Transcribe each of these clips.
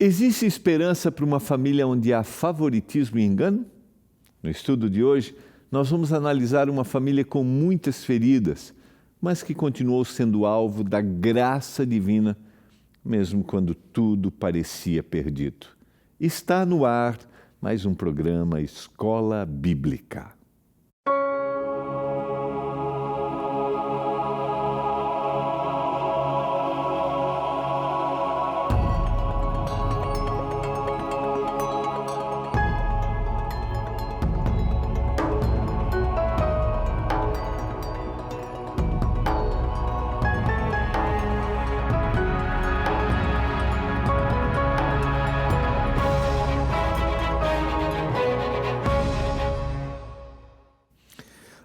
Existe esperança para uma família onde há favoritismo e engano? No estudo de hoje, nós vamos analisar uma família com muitas feridas, mas que continuou sendo alvo da graça divina, mesmo quando tudo parecia perdido. Está no ar mais um programa Escola Bíblica.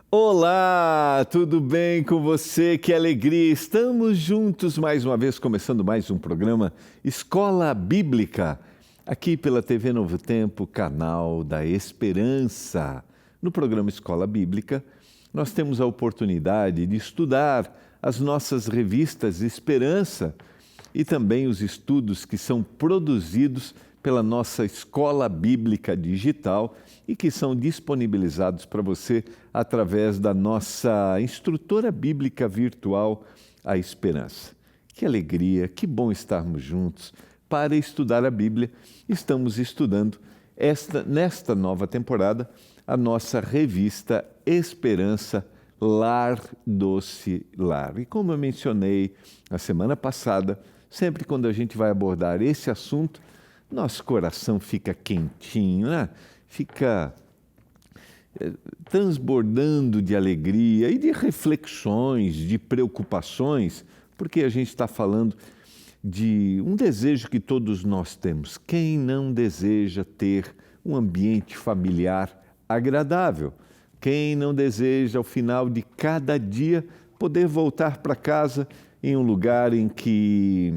Olá, tudo bem com você? Que alegria! Estamos juntos mais uma vez, começando mais um programa Escola Bíblica, aqui pela TV Novo Tempo, canal da Esperança. No programa Escola Bíblica, nós temos a oportunidade de estudar as nossas revistas Esperança e também os estudos que são produzidos pela nossa Escola Bíblica Digital e que são disponibilizados para você através da nossa instrutora bíblica virtual, a Esperança. Que alegria, que bom estarmos juntos para estudar a Bíblia. Estamos estudando nesta nova temporada a nossa revista Esperança Lar Doce Lar. E como eu mencionei na semana passada, sempre quando a gente vai abordar esse assunto, nosso coração fica quentinho, né? Fica transbordando de alegria e de reflexões, de preocupações, porque a gente está falando de um desejo que todos nós temos. Quem não deseja ter um ambiente familiar agradável? Quem não deseja, ao final de cada dia, poder voltar para casa em um lugar em que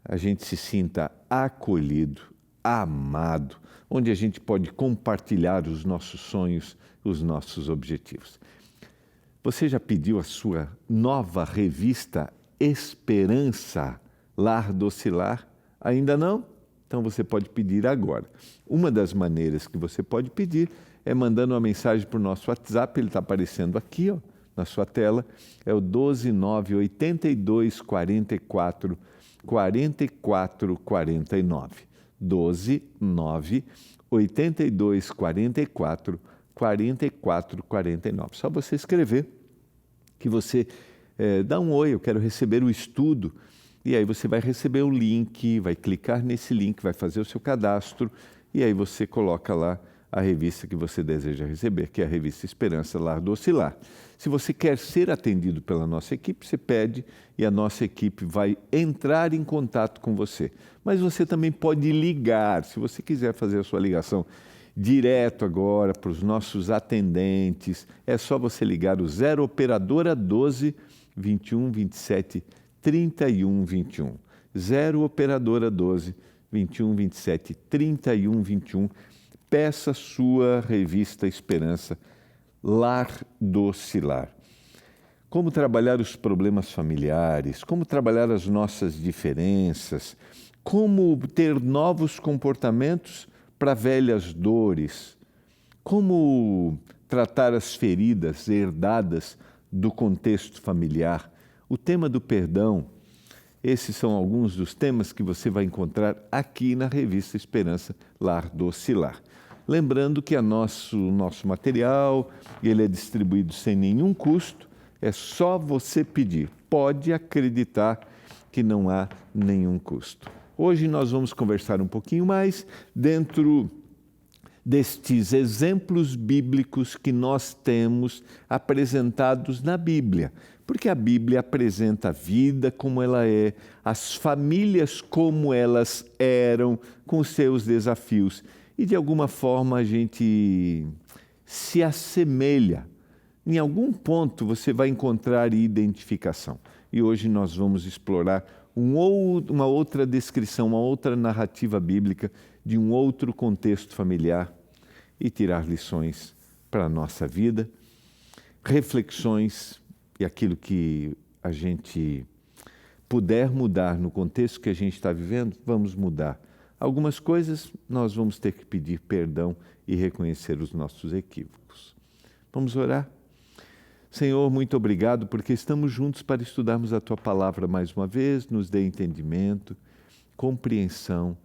a gente se sinta acolhido, amado, onde a gente pode compartilhar os nossos sonhos, os nossos objetivos. Você já pediu a sua nova revista Esperança Lar Doce Lar? Ainda não? Então você pode pedir agora. Uma das maneiras que você pode pedir é mandando uma mensagem para o nosso WhatsApp, ele está aparecendo aqui, ó, na sua tela, é o 1298244 4449. 1298244 4449. Só você escrever que você dá um oi, eu quero receber o estudo, e aí você vai receber o link, vai clicar nesse link, vai fazer o seu cadastro, e aí você coloca lá a revista que você deseja receber, que é a revista Esperança Lar Doce Lar. Se você quer ser atendido pela nossa equipe, você pede e a nossa equipe vai entrar em contato com você. Mas você também pode ligar, se você quiser fazer a sua ligação direto agora para os nossos atendentes, é só você ligar o 0 operadora 12 21 27 31 21. 0 operadora 12 21 27 31 21. Peça sua revista Esperança Lar Doce Lar. Como trabalhar os problemas familiares, como trabalhar as nossas diferenças, como ter novos comportamentos para velhas dores, como tratar as feridas herdadas do contexto familiar, o tema do perdão. Esses são alguns dos temas que você vai encontrar aqui na revista Esperança Lar Doce Lar. Lembrando que nosso material ele é distribuído sem nenhum custo, é só você pedir. Pode acreditar que não há nenhum custo. Hoje nós vamos conversar um pouquinho mais dentro destes exemplos bíblicos que nós temos apresentados na Bíblia. Porque a Bíblia apresenta a vida como ela é, as famílias como elas eram, com seus desafios. E de alguma forma a gente se assemelha. Em algum ponto você vai encontrar identificação. E hoje nós vamos explorar uma outra descrição, uma outra narrativa bíblica de um outro contexto familiar e tirar lições para a nossa vida, reflexões e aquilo que a gente puder mudar no contexto que a gente está vivendo, vamos mudar Algumas coisas nós vamos ter que pedir perdão e reconhecer os nossos equívocos. Vamos orar? Senhor, muito obrigado porque estamos juntos para estudarmos a Tua palavra mais uma vez, nos dê entendimento, compreensão.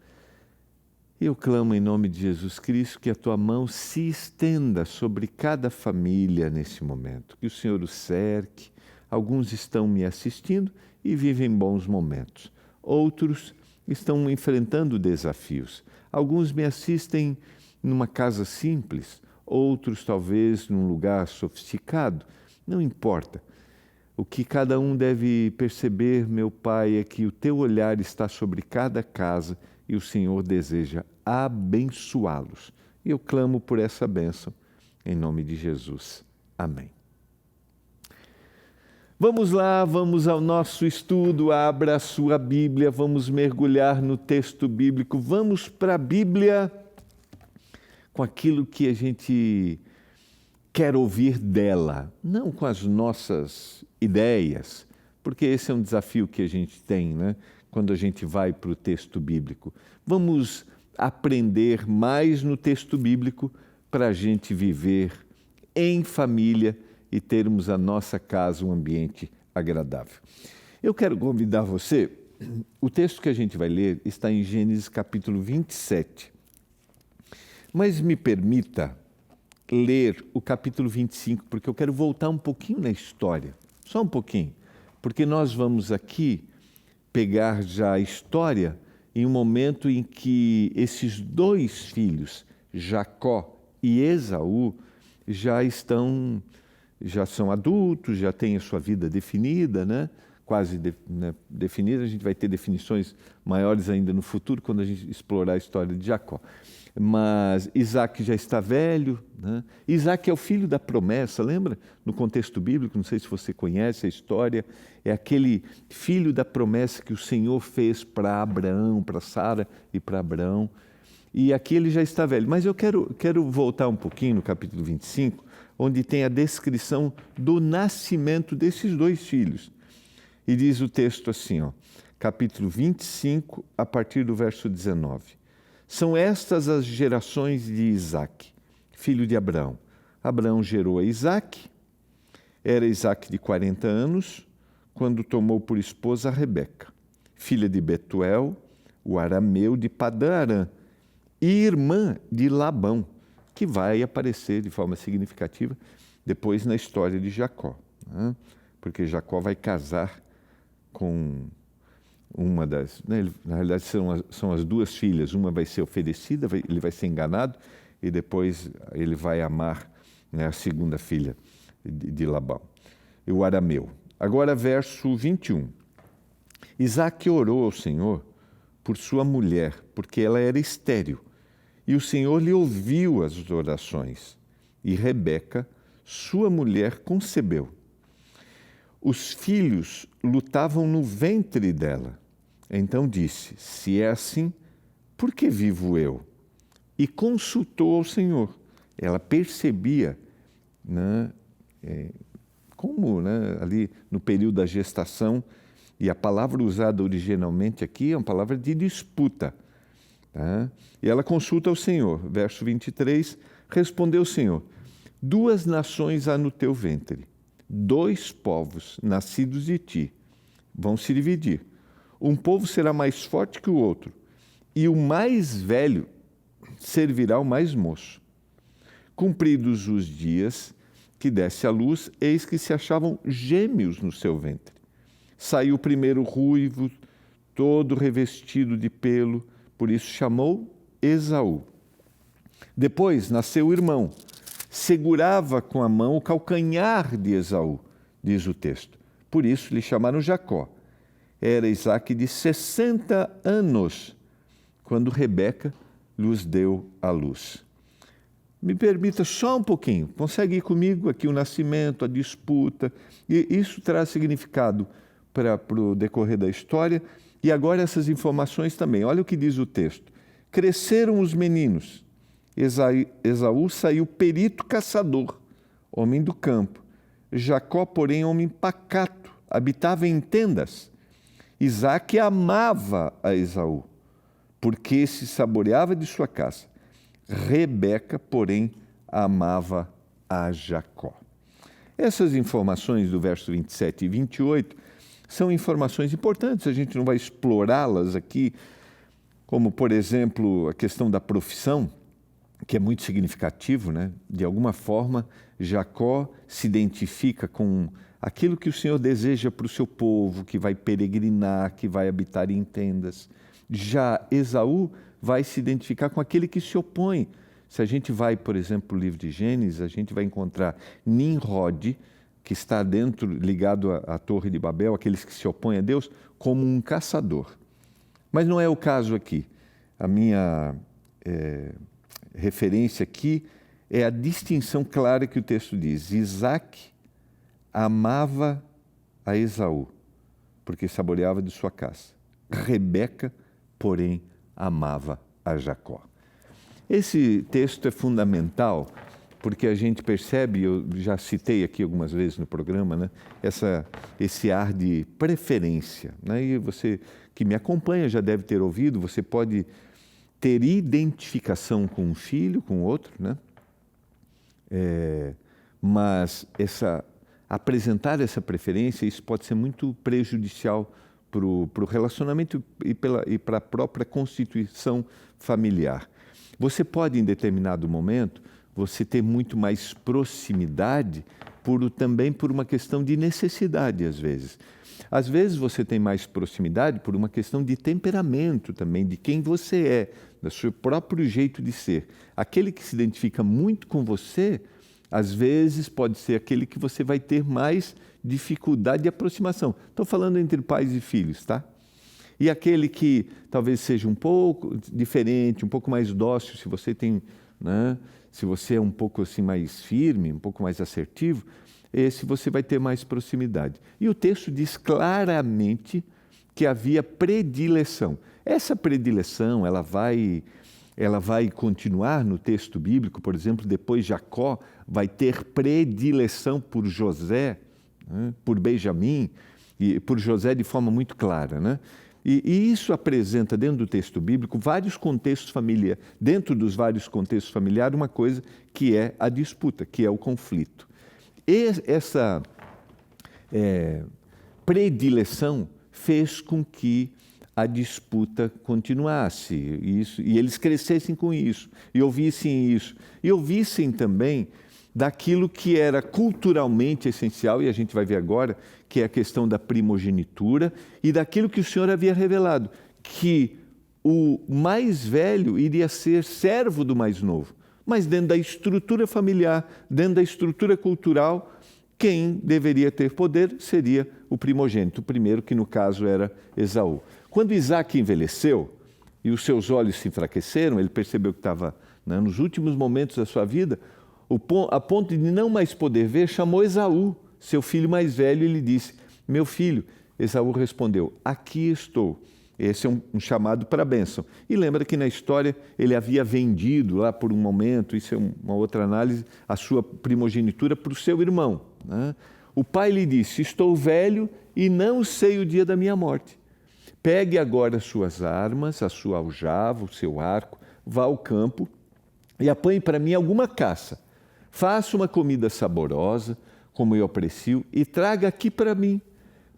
Eu clamo em nome de Jesus Cristo que a Tua mão se estenda sobre cada família nesse momento, que o Senhor os cerque. Alguns estão me assistindo e vivem bons momentos. Outros estão enfrentando desafios. Alguns me assistem numa casa simples, outros talvez num lugar sofisticado. Não importa. O que cada um deve perceber, meu Pai, é que o Teu olhar está sobre cada casa e o Senhor deseja abençoá-los. E eu clamo por essa bênção, em nome de Jesus. Amém. Vamos lá, vamos ao nosso estudo. Abra a sua Bíblia, vamos mergulhar no texto bíblico. Vamos para a Bíblia com aquilo que a gente quer ouvir dela, não com as nossas ideias, porque esse é um desafio que a gente tem, né? Quando a gente vai para o texto bíblico. Vamos aprender mais no texto bíblico para a gente viver em família e termos a nossa casa um ambiente agradável. Eu quero convidar você, o texto que a gente vai ler está em Gênesis capítulo 27, mas me permita ler o capítulo 25, porque eu quero voltar um pouquinho na história, só um pouquinho, porque nós vamos aqui pegar já a história em um momento em que esses dois filhos, Jacó e Esaú, já são adultos, já têm a sua vida definida, né? Quase definida. A gente vai ter definições maiores ainda no futuro, quando a gente explorar a história de Jacó. Mas Isaac já está velho, né? Isaac é o filho da promessa, lembra? No contexto bíblico, não sei se você conhece a história, é aquele filho da promessa que o Senhor fez para Abraão, para Sara e para Abraão. E aqui ele já está velho. Mas eu quero voltar um pouquinho no capítulo 25, onde tem a descrição do nascimento desses dois filhos. E diz o texto assim, capítulo 25, a partir do verso 19. São estas as gerações de Isaque, filho de Abraão. Abraão gerou a Isaque, era Isaque de 40 anos, quando tomou por esposa a Rebeca, filha de Betuel, o arameu de Padã-Arã, e irmã de Labão, que vai aparecer de forma significativa depois na história de Jacó, né? Porque Jacó vai casar com uma das... Né, na realidade são as duas filhas, uma vai ser oferecida, ele vai ser enganado, e depois ele vai amar, né, a segunda filha de Labão, o arameu. Agora verso 21. Isaque orou ao Senhor por sua mulher, porque ela era estéril, e o Senhor lhe ouviu as orações, e Rebeca, sua mulher, concebeu. Os filhos lutavam no ventre dela. Então disse, se é assim, por que vivo eu? E consultou ao Senhor. Ela percebia, né, como, né, ali no período da gestação, e a palavra usada originalmente aqui é uma palavra de disputa. Tá? E ela consulta ao Senhor. Verso 23, respondeu o Senhor, 2 nações há no teu ventre, 2 povos nascidos de ti vão se dividir. Um povo será mais forte que o outro, e o mais velho servirá ao mais moço. Cumpridos os dias que desse à luz, eis que se achavam gêmeos no seu ventre. Saiu o primeiro ruivo, todo revestido de pelo, por isso chamou Esaú. Depois nasceu o irmão, segurava com a mão o calcanhar de Esaú, diz o texto. Por isso lhe chamaram Jacó. Era Isaque de 60 anos, quando Rebeca lhes deu a luz. Me permita só um pouquinho, consegue ir comigo aqui o nascimento, a disputa, e isso traz significado para o decorrer da história. E agora essas informações também, olha o que diz o texto. Cresceram os meninos, Esaú saiu perito caçador, homem do campo. Jacó, porém, homem pacato, habitava em tendas. Isaque amava a Esaú, porque se saboreava de sua caça. Rebeca, porém, amava a Jacó. Essas informações do verso 27 e 28 são informações importantes, a gente não vai explorá-las aqui, como, por exemplo, a questão da profissão, que é muito significativo, né? De alguma forma, Jacó se identifica com aquilo que o Senhor deseja para o seu povo, que vai peregrinar, que vai habitar em tendas. Já Esaú vai se identificar com aquele que se opõe. Se a gente vai, por exemplo, no livro de Gênesis, a gente vai encontrar Nimrod, que está dentro, ligado à Torre de Babel, aqueles que se opõem a Deus, como um caçador. Mas não é o caso aqui. A minha referência aqui é a distinção clara que o texto diz. Isaac amava a Esaú, porque saboreava de sua caça. Rebeca, porém, amava a Jacó. Esse texto é fundamental porque a gente percebe, eu já citei aqui algumas vezes no programa, né, esse ar de preferência. Né? E você que me acompanha já deve ter ouvido, você pode ter identificação com um filho, com outro, né? Mas apresentar essa preferência, isso pode ser muito prejudicial para o relacionamento e para a própria constituição familiar. Você pode, em determinado momento, você ter muito mais proximidade também por uma questão de necessidade, às vezes. Às vezes você tem mais proximidade por uma questão de temperamento também, de quem você é, do seu próprio jeito de ser. Aquele que se identifica muito com você, às vezes pode ser aquele que você vai ter mais dificuldade de aproximação. Estou falando entre pais e filhos, tá? E aquele que talvez seja um pouco diferente, um pouco mais dócil, se você tem, né? Se você é um pouco assim mais firme, um pouco mais assertivo, esse você vai ter mais proximidade. E o texto diz claramente que havia predileção. Essa predileção, ela vai continuar no texto bíblico, por exemplo, depois Jacó vai ter predileção por José, né? Por Benjamim, e por José de forma muito clara, né? E isso apresenta dentro do texto bíblico vários contextos familiares, dentro dos vários contextos familiares, uma coisa que é a disputa, que é o conflito. E essa predileção fez com que a disputa continuasse, e eles crescessem com isso, e ouvissem também daquilo que era culturalmente essencial, e a gente vai ver agora, que é a questão da primogenitura, e daquilo que o Senhor havia revelado, que o mais velho iria ser servo do mais novo. Mas dentro da estrutura familiar, dentro da estrutura cultural, quem deveria ter poder seria o primogênito, o primeiro que no caso era Esaú. Quando Isaac envelheceu e os seus olhos se enfraqueceram, ele percebeu que estava, né, nos últimos momentos da sua vida, a ponto de não mais poder ver, chamou Esaú, seu filho mais velho, e lhe disse: meu filho. Esaú respondeu: aqui estou. Esse é um chamado para a bênção. E lembra que na história ele havia vendido lá por um momento, isso é uma outra análise, a sua primogenitura para o seu irmão, né? O pai lhe disse: estou velho e não sei o dia da minha morte. Pegue agora as suas armas, a sua aljava, o seu arco, vá ao campo e apanhe para mim alguma caça. Faça uma comida saborosa, como eu aprecio, e traga aqui para mim,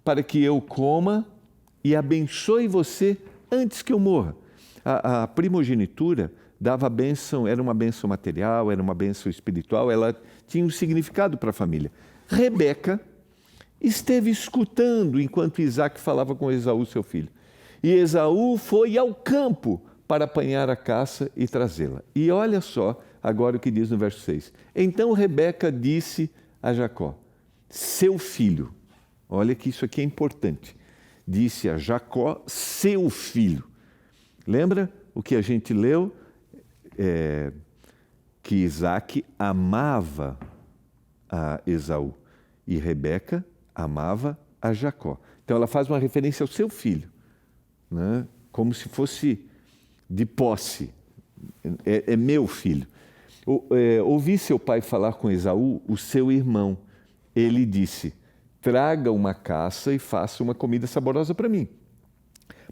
para que eu coma e abençoe você antes que eu morra. A primogenitura dava bênção, era uma bênção material, era uma bênção espiritual, ela tinha um significado para a família. Rebeca esteve escutando enquanto Isaac falava com Esaú, seu filho. E Esaú foi ao campo para apanhar a caça e trazê-la. E olha só agora o que diz no verso 6. Então Rebeca disse a Jacó: seu filho. Olha que isso aqui é importante. Disse a Jacó, seu filho. Lembra o que a gente leu? Que Isaac amava a Esaú e Rebeca amava a Jacó. Então ela faz uma referência ao seu filho, né? Como se fosse de posse. É meu filho. Ouvi seu pai falar com Esaú, o seu irmão. Ele disse: traga uma caça e faça uma comida saborosa para mim,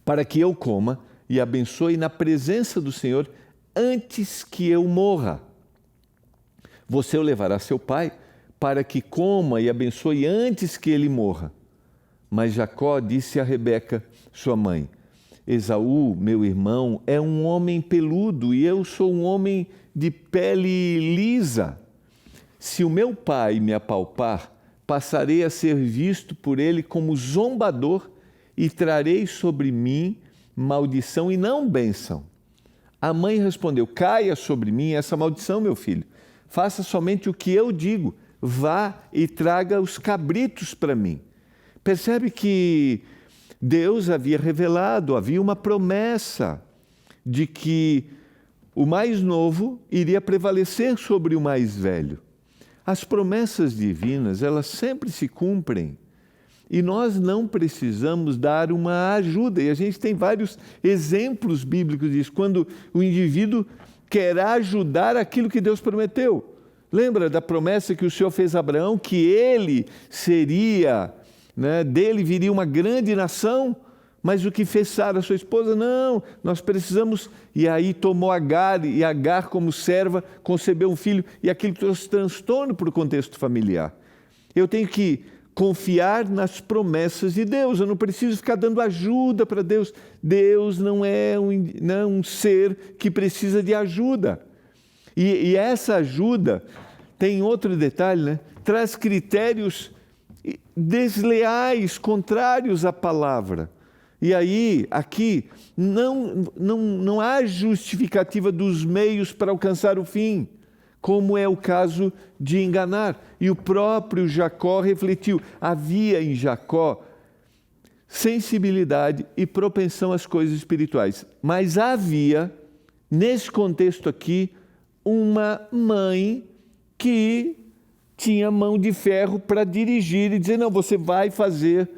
para que eu coma e abençoe na presença do Senhor antes que eu morra. Você o levará a seu pai para que coma e abençoe antes que ele morra. Mas Jacó disse a Rebeca, sua mãe: Esaú, meu irmão, é um homem peludo e eu sou um homem de pele lisa. Se o meu pai me apalpar, passarei a ser visto por ele como zombador e trarei sobre mim maldição e não bênção. A mãe respondeu: caia sobre mim essa maldição, meu filho. Faça somente o que eu digo. Vá e traga os cabritos para mim. Percebe que Deus havia revelado, havia uma promessa de que o mais novo iria prevalecer sobre o mais velho. As promessas divinas, elas sempre se cumprem. E nós não precisamos dar uma ajuda. E a gente tem vários exemplos bíblicos disso, quando o indivíduo quer ajudar aquilo que Deus prometeu. Lembra da promessa que o Senhor fez a Abraão, que ele seria, dele viria uma grande nação? Mas o que fez Sara, sua esposa? Não, nós precisamos... E aí tomou Agar, e Agar, como serva, concebeu um filho, e aquilo trouxe transtorno para o contexto familiar. Eu tenho que confiar nas promessas de Deus, eu não preciso ficar dando ajuda para Deus. Deus não é um ser que precisa de ajuda. E essa ajuda tem outro detalhe, traz critérios desleais, contrários à palavra. E aí, aqui, não há justificativa dos meios para alcançar o fim, como é o caso de enganar. E o próprio Jacó refletiu, havia em Jacó sensibilidade e propensão às coisas espirituais, mas havia, nesse contexto aqui, uma mãe que tinha mão de ferro para dirigir e dizer, não, você vai fazer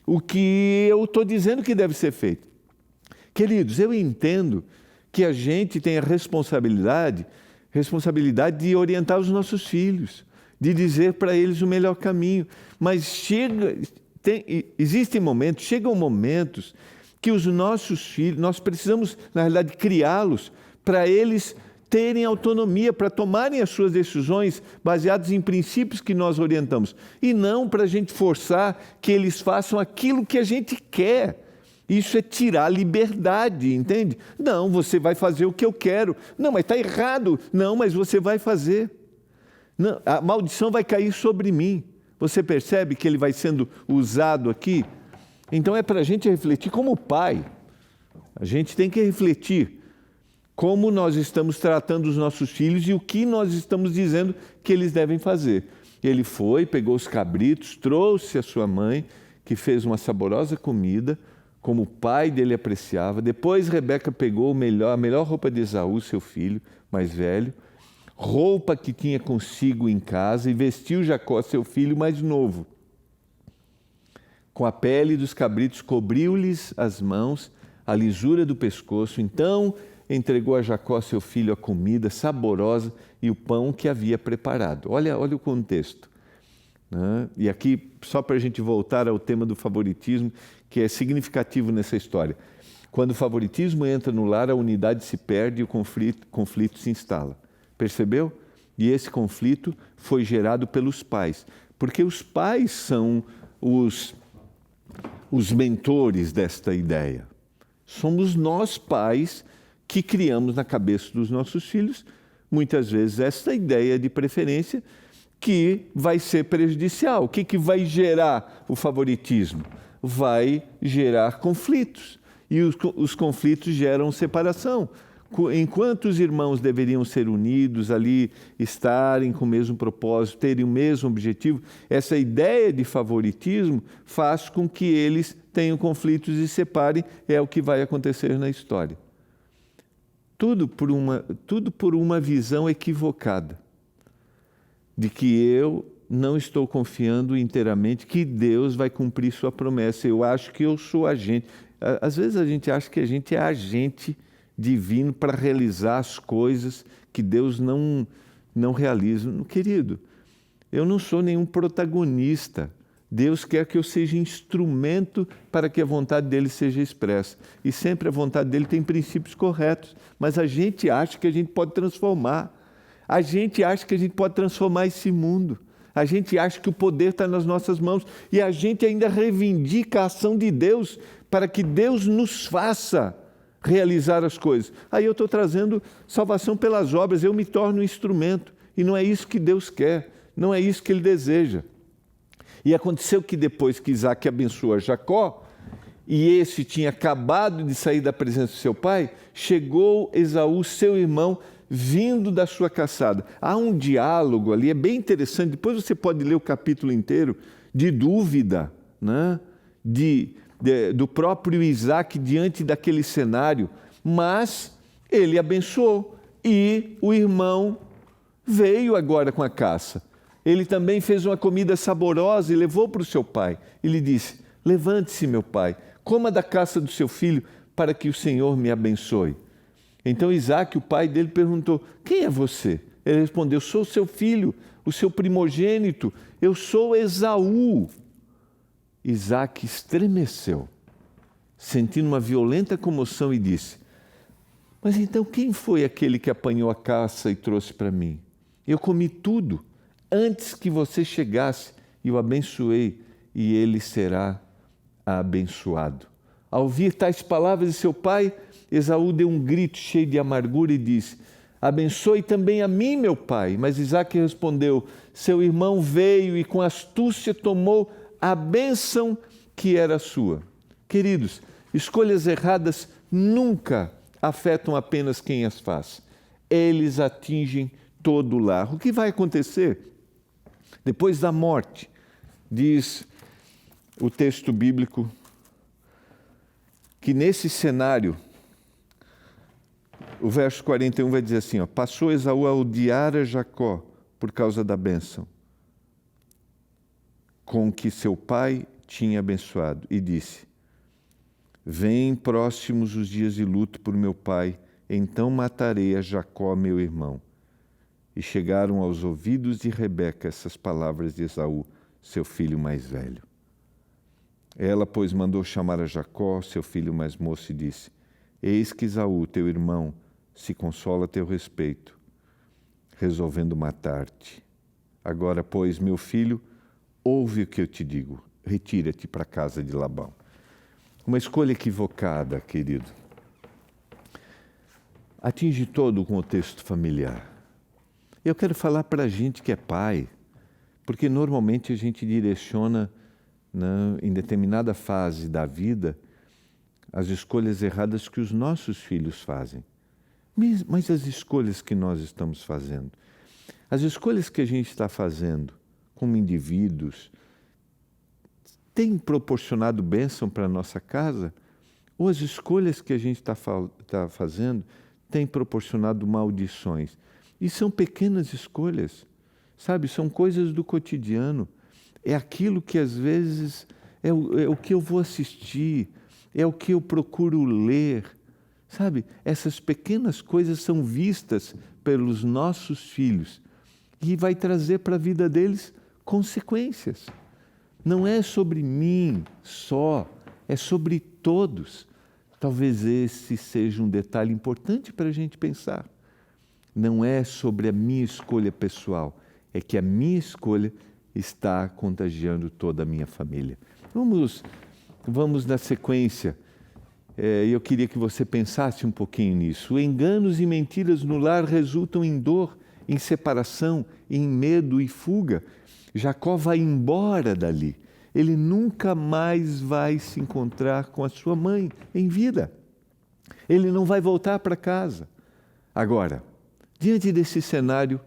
o que eu estou dizendo que deve ser feito. Queridos, eu entendo que a gente tem a responsabilidade de orientar os nossos filhos, de dizer para eles o melhor caminho, mas chegam momentos que os nossos filhos, nós precisamos, na realidade, criá-los para eles terem autonomia, para tomarem as suas decisões baseadas em princípios que nós orientamos. E não para a gente forçar que eles façam aquilo que a gente quer. Isso é tirar a liberdade, entende? Não, você vai fazer o que eu quero. Não, mas está errado. Não, mas você vai fazer. Não, a maldição vai cair sobre mim. Você percebe que ele vai sendo usado aqui? Então é para a gente refletir como pai. A gente tem que refletir como nós estamos tratando os nossos filhos e o que nós estamos dizendo que eles devem fazer. Ele foi, pegou os cabritos, trouxe a sua mãe, que fez uma saborosa comida, como o pai dele apreciava. Depois Rebeca pegou a melhor roupa de Esaú, seu filho mais velho, roupa que tinha consigo em casa, e vestiu Jacó, seu filho mais novo. Com a pele dos cabritos cobriu-lhes as mãos, a lisura do pescoço. Então entregou a Jacó, seu filho, a comida saborosa e o pão que havia preparado. Olha o contexto. E aqui, só para a gente voltar ao tema do favoritismo, que é significativo nessa história. Quando o favoritismo entra no lar, a unidade se perde e o conflito se instala. Percebeu? E esse conflito foi gerado pelos pais, porque os pais são os mentores desta ideia. Somos nós, pais, que criamos na cabeça dos nossos filhos, muitas vezes, esta ideia de preferência que vai ser prejudicial. O que vai gerar o favoritismo? Vai gerar conflitos. E os conflitos geram separação. Enquanto os irmãos deveriam ser unidos ali, estarem com o mesmo propósito, terem o mesmo objetivo, essa ideia de favoritismo faz com que eles tenham conflitos e separem, é o que vai acontecer na história. Tudo por uma visão equivocada de que eu não estou confiando inteiramente que Deus vai cumprir sua promessa. Eu acho que eu sou agente. Às vezes a gente acha que a gente é agente divino para realizar as coisas que Deus não realiza. Querido, eu não sou nenhum protagonista Deus quer que eu seja instrumento para que a vontade dele seja expressa. E sempre a vontade dele tem princípios corretos, mas a gente acha que a gente pode transformar. A gente acha que a gente pode transformar esse mundo. A gente acha que o poder está nas nossas mãos. E a gente ainda reivindica a ação de Deus para que Deus nos faça realizar as coisas. Aí eu estou trazendo salvação pelas obras, eu me torno um instrumento. E não é isso que Deus quer, não é isso que Ele deseja. E aconteceu que depois que Isaac abençoou Jacó, e esse tinha acabado de sair da presença do seu pai, chegou Esaú, seu irmão, vindo da sua caçada. Há um diálogo ali, é bem interessante, depois você pode ler o capítulo inteiro, de dúvida, né? Do próprio Isaac diante daquele cenário, mas ele abençoou, e o irmão veio agora com a caça. Ele também fez uma comida saborosa e levou para o seu pai. Ele disse: levante-se, meu pai, coma da caça do seu filho, para que o Senhor me abençoe. Então Isaac, o pai dele, perguntou: quem é você? Ele respondeu: sou seu filho, o seu primogênito, eu sou Esaú. Isaac estremeceu, sentindo uma violenta comoção, e disse: mas então quem foi aquele que apanhou a caça e trouxe para mim? Eu comi tudo antes que você chegasse, e o abençoei, e ele será abençoado. Ao ouvir tais palavras de seu pai, Esaú deu um grito cheio de amargura e disse: abençoe também a mim, meu pai. Mas Isaque respondeu: seu irmão veio e com astúcia tomou a bênção que era sua. Queridos, escolhas erradas nunca afetam apenas quem as faz. Eles atingem todo o lar. O que vai acontecer? Depois da morte, diz o texto bíblico, que nesse cenário, o verso 41 vai dizer assim, passou Esaú a odiar a Jacó por causa da bênção com que seu pai tinha abençoado, e disse: vêm próximos os dias de luto por meu pai, então matarei a Jacó, meu irmão. E chegaram aos ouvidos de Rebeca essas palavras de Esaú, seu filho mais velho. Ela, pois, mandou chamar a Jacó, seu filho mais moço, e disse: eis que Esaú, teu irmão, se consola a teu respeito, resolvendo matar-te. Agora, pois, meu filho, ouve o que eu te digo, retira-te para a casa de Labão. Uma escolha equivocada, querido, atinge todo o contexto familiar. Eu quero falar para a gente que é pai, porque normalmente a gente direciona, em determinada fase da vida, as escolhas erradas que os nossos filhos fazem. Mas as escolhas que nós estamos fazendo, as escolhas que a gente está fazendo como indivíduos, têm proporcionado bênção para a nossa casa? Ou as escolhas que a gente está fazendo têm proporcionado maldições? E são pequenas escolhas, sabe? São coisas do cotidiano. É aquilo que às vezes é o que eu vou assistir, é o que eu procuro ler, sabe? Essas pequenas coisas são vistas pelos nossos filhos e vai trazer para a vida deles consequências. Não é sobre mim só, é sobre todos. Talvez esse seja um detalhe importante para a gente pensar. Não é sobre a minha escolha pessoal, é que a minha escolha está contagiando toda a minha família. Vamos na sequência. Eu queria que você pensasse um pouquinho nisso. Enganos e mentiras no lar resultam em dor, em separação, em medo e fuga. Jacó vai embora dali. Ele nunca mais vai se encontrar com a sua mãe em vida. Ele não vai voltar para casa. Agora, diante desse cenário,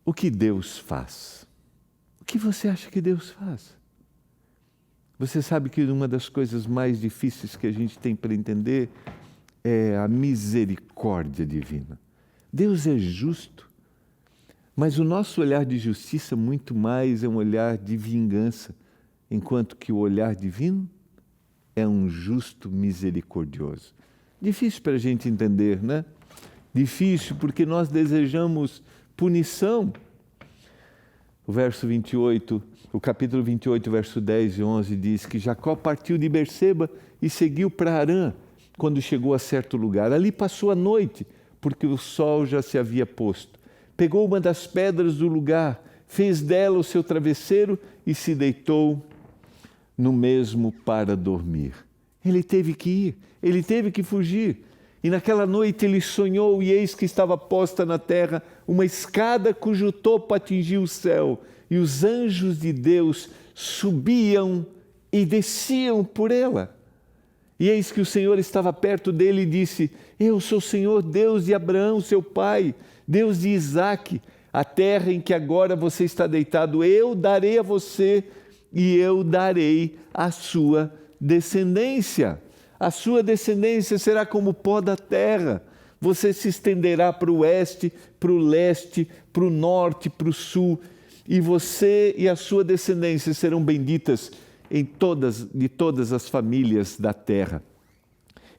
o que Deus faz? O que você acha que Deus faz? Você sabe que uma das coisas mais difíceis que a gente tem para entender é a misericórdia divina. Deus é justo, mas o nosso olhar de justiça muito mais é um olhar de vingança, enquanto que o olhar divino é um justo misericordioso. Difícil para a gente entender, né? Difícil porque nós desejamos punição. O verso 28, o capítulo 28, verso 10 e 11 diz que Jacó partiu de Berseba e seguiu para Harã, quando chegou a certo lugar. Ali passou a noite, porque o sol já se havia posto. Pegou uma das pedras do lugar, fez dela o seu travesseiro e se deitou no mesmo para dormir. Ele teve que ir, ele teve que fugir. E naquela noite ele sonhou, e eis que estava posta na terra uma escada cujo topo atingia o céu, e os anjos de Deus subiam e desciam por ela. E eis que o Senhor estava perto dele e disse: eu sou o Senhor, Deus de Abraão, seu pai, Deus de Isaque. A terra em que agora você está deitado, eu darei a você, e eu darei a sua descendência. A sua descendência será como o pó da terra. Você se estenderá para o oeste, para o leste, para o norte, para o sul. E você e a sua descendência serão benditas de todas as famílias da terra.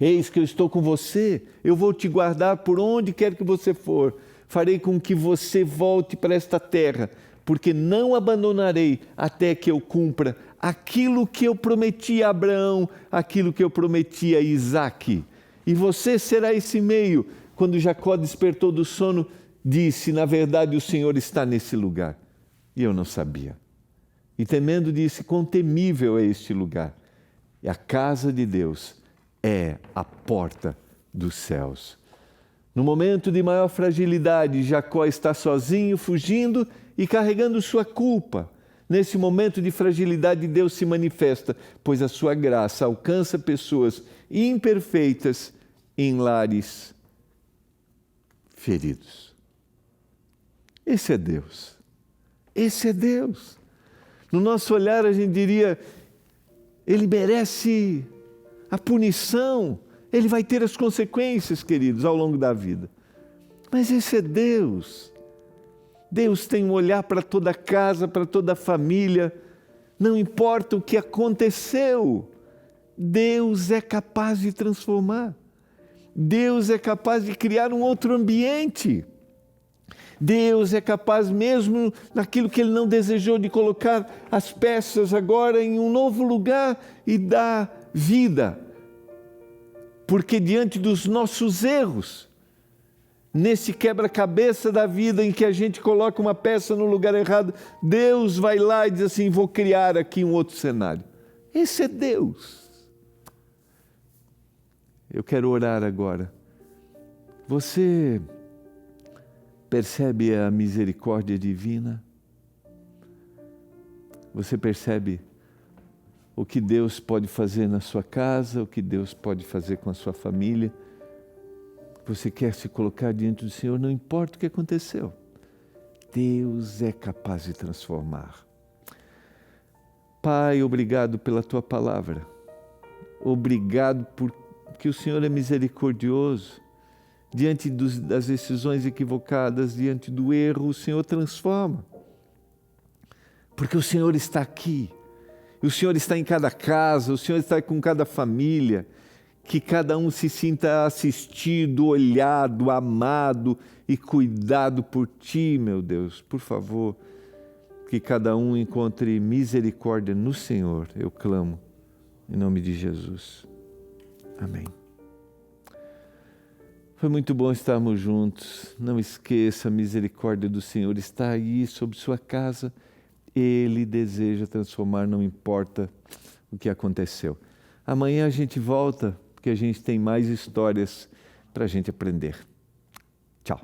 Eis que eu estou com você, eu vou te guardar por onde quer que você for. Farei com que você volte para esta terra, porque não abandonarei até que eu cumpra aquilo que eu prometi a Abraão, aquilo que eu prometi a Isaque. E você será esse meio. Quando Jacó despertou do sono, disse: na verdade o Senhor está nesse lugar. E eu não sabia. E temendo disse: quão temível é este lugar. E a casa de Deus é a porta dos céus. No momento de maior fragilidade, Jacó está sozinho, fugindo e carregando sua culpa. Nesse momento de fragilidade, Deus se manifesta, pois a sua graça alcança pessoas imperfeitas em lares feridos. Esse é Deus. Esse é Deus. No nosso olhar, a gente diria: ele merece a punição, ele vai ter as consequências, queridos, ao longo da vida. Mas esse é Deus. Deus tem um olhar para toda a casa, para toda a família. Não importa o que aconteceu, Deus é capaz de transformar. Deus é capaz de criar um outro ambiente. Deus é capaz, mesmo naquilo que Ele não desejou, de colocar as peças agora em um novo lugar e dar vida. Porque diante dos nossos erros, nesse quebra-cabeça da vida em que a gente coloca uma peça no lugar errado, Deus vai lá e diz assim: vou criar aqui um outro cenário. Esse é Deus. Eu quero orar agora. Você percebe a misericórdia divina? Você percebe o que Deus pode fazer na sua casa, o que Deus pode fazer com a sua família? Você quer se colocar diante do Senhor, não importa o que aconteceu. Deus é capaz de transformar. Pai, obrigado pela Tua palavra. Obrigado porque o Senhor é misericordioso. Diante das decisões equivocadas, diante do erro, o Senhor transforma. Porque o Senhor está aqui. O Senhor está em cada casa, o Senhor está com cada família. Que cada um se sinta assistido, olhado, amado e cuidado por Ti, meu Deus. Por favor, que cada um encontre misericórdia no Senhor. Eu clamo, em nome de Jesus. Amém. Foi muito bom estarmos juntos. Não esqueça, a misericórdia do Senhor está aí sobre sua casa. Ele deseja transformar, não importa o que aconteceu. Amanhã a gente volta, porque a gente tem mais histórias para a gente aprender. Tchau.